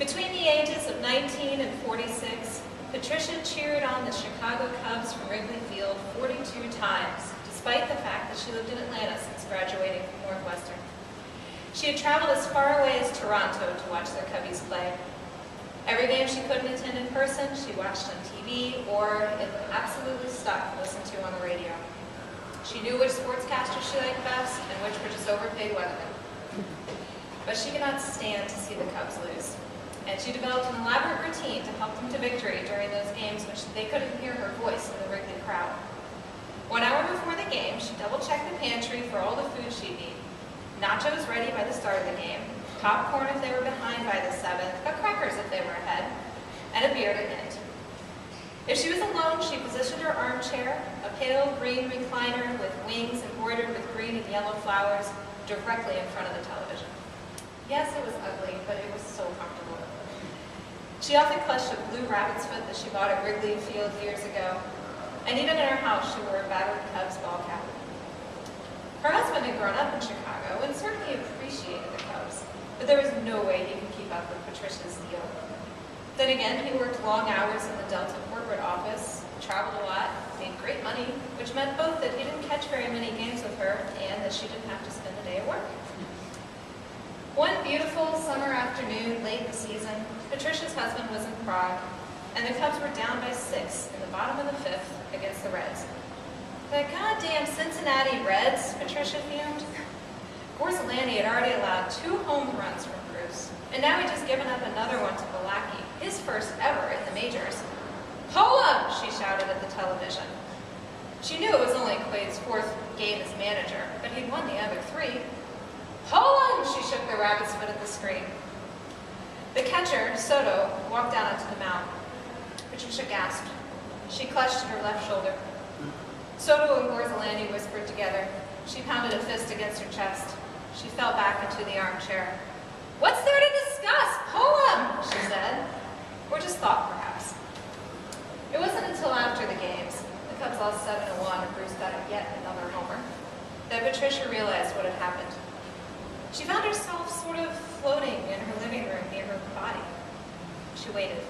Between the ages of 19 and 46, Patricia cheered on the Chicago Cubs from Wrigley Field 42 times, despite the fact that she lived in Atlanta since graduating from Northwestern. She had traveled as far away as Toronto to watch their Cubbies play. Every game she couldn't attend in person, she watched on TV or, if absolutely stuck, listened to on the radio. She knew which sportscasters she liked best and which were just overpaid weathermen. But she could not stand to see the Cubs lose. And she developed an elaborate routine to help them to victory during those games when they couldn't hear her voice in the Wrigley crowd. 1 hour before the game, she double-checked the pantry for all the food she'd need. Nachos ready by the start of the game, popcorn if they were behind by the 7th, but crackers if they were ahead, and a beer to end. If she was alone, she positioned her armchair, a pale green recliner with wings embroidered with green and yellow flowers, directly in front of the television. Yes, it was ugly, but it was so comfortable. She often clutched a blue rabbit's foot that she bought at Wrigley Field years ago, and even in her house she wore a battered Cubs ball cap. Her husband had grown up in Chicago and certainly appreciated the Cubs, but there was no way he could keep up with Patricia's zeal. Then again, he worked long hours in the Delta corporate office, traveled a lot, made great money, which meant both that he didn't catch very many games with her and that she didn't have to spend the day at work. One beautiful summer afternoon late in the season, Patricia's husband was in Prague, and the Cubs were down by 6 in the bottom of the 5th against the Reds. The goddamn Cincinnati Reds, Patricia fumed. Gorzelany had already allowed 2 home runs from Bruce, and now he'd just given up another one to Belacki, his first ever in the majors. "Pull him!" she shouted at the television. She knew it was only Quaid's 4th game as manager, but he'd won the other 3. "Pull him!" She shook the rabbit's foot at the screen. The catcher, Soto, walked down onto the mound. Patricia gasped. She clutched at her left shoulder. Soto and Gorzelany whispered together. She pounded a fist against her chest. She fell back into the armchair. "What's there to discuss? Pull him!" she said. Or just thought, perhaps. It wasn't until after the games, the Cubs lost 7-1 and Bruce got yet another homer, that Patricia realized what had happened. She found herself sort of floating in her living room near her body. She waited.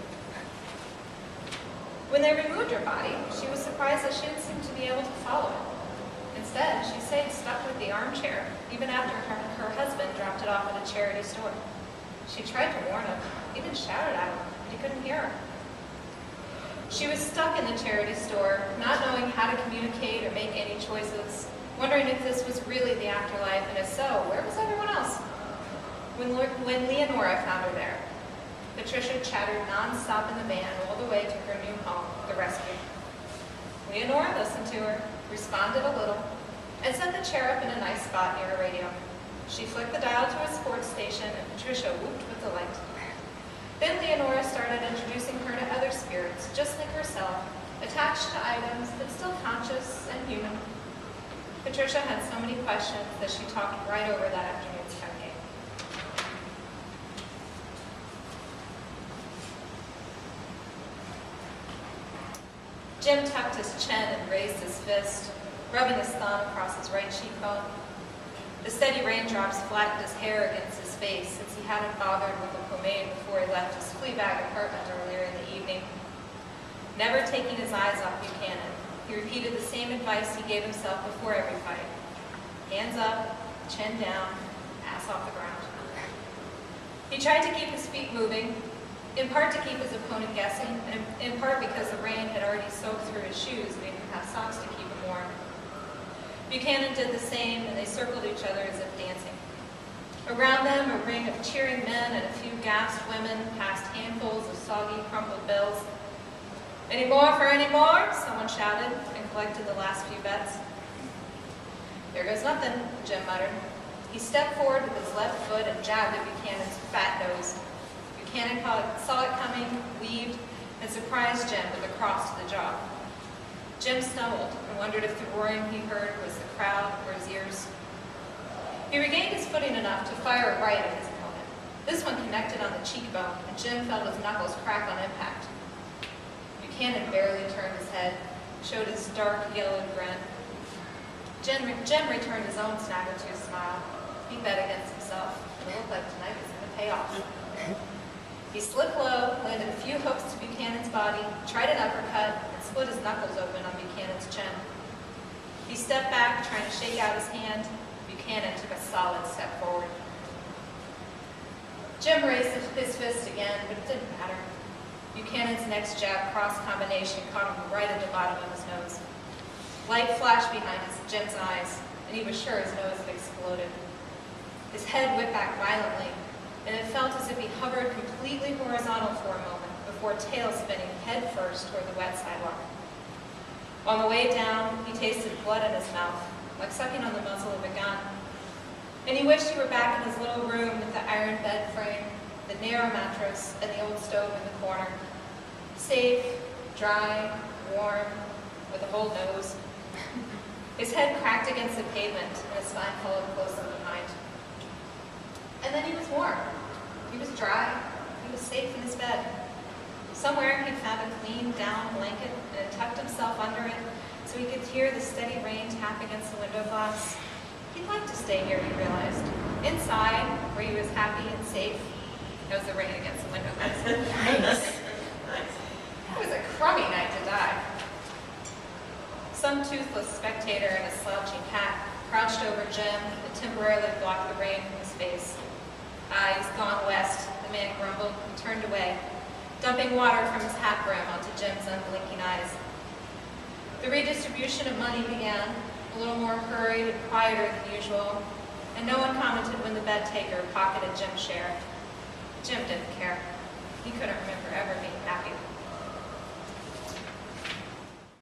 When they removed her body, she was surprised that she didn't seem to be able to follow it. Instead, she stayed stuck with the armchair, even after her husband dropped it off at a charity store. She tried to warn him, even shouted at him, but he couldn't hear her. She was stuck in the charity store, not knowing how to communicate or make any choices, wondering if this was really the afterlife, and if so, where was everyone else? When Leonora found her there, Patricia chattered non-stop in the van all the way to her new home, the Rescue. Leonora listened to her, responded a little, and set the chair up in a nice spot near a radio. She flicked the dial to a sports station, and Patricia whooped with delight. Then Leonora started introducing her to other spirits, just like herself, attached to items, but still conscious and human. Patricia had so many questions that she talked right over that afternoon's Cub game. Jim tucked his chin and raised his fist, rubbing his thumb across his right cheekbone. The steady raindrops flattened his hair against his face since he hadn't bothered with the pomade before he left his flea-bag apartment earlier in the evening. Never taking his eyes off Buchanan, he repeated the same advice he gave himself before every fight. Hands up, chin down, ass off the ground. He tried to keep his feet moving, in part to keep his opponent guessing, and in part because the rain had already soaked through his shoes and he didn't have socks to keep him warm. Buchanan did the same, and they circled each other as if dancing. Around them, a ring of cheering men and a few gasped women passed handfuls of soggy, crumpled bills. "Any more for any more?" someone shouted, and collected the last few bets. "There goes nothing," Jim muttered. He stepped forward with his left foot and jabbed at Buchanan's fat nose. Buchanan saw it coming, weaved, and surprised Jim with a cross to the jaw. Jim stumbled and wondered if the roaring he heard was the crowd or his ears. He regained his footing enough to fire right at his opponent. This one connected on the cheekbone, and Jim felt his knuckles crack on impact. Buchanan barely turned his head, showed his dark yellow grin. Jim returned his own snagger-tooth smile. He bet against himself, and it looked like tonight was going to pay off. He slipped low, landed a few hooks to Buchanan's body, tried an uppercut, and split his knuckles open on Buchanan's chin. He stepped back, trying to shake out his hand. Buchanan took a solid step forward. Jim raised his fist again, but it didn't matter. Buchanan's next jab cross combination caught him right at the bottom of his nose. Light flashed behind Jim's eyes, and he was sure his nose had exploded. His head whipped back violently, and it felt as if he hovered completely horizontal for a moment before tail spinning head first toward the wet sidewalk. On the way down, he tasted blood in his mouth, like sucking on the muzzle of a gun. And he wished he were back in his little room with the iron bed frame, the narrow mattress, and the old stove in the corner. Safe, dry, warm, with a whole nose. His head cracked against the pavement, and his spine followed closely behind. And then he was warm. He was dry. He was safe in his bed. Somewhere he'd found a clean down blanket and had tucked himself under it so he could hear the steady rain tap against the window glass. He'd like to stay here, he realized. Inside, where he was happy and safe. That was the rain against the window glass. Nice. It was a crummy night to die. Some toothless spectator in a slouching hat crouched over Jim and temporarily blocked the rain from his face. Eyes gone west, the man grumbled and turned away, dumping water from his hat brim onto Jim's unblinking eyes. The redistribution of money began, a little more hurried and quieter than usual, and no one commented when the bed taker pocketed Jim's share. Jim didn't care. He couldn't remember ever being happy.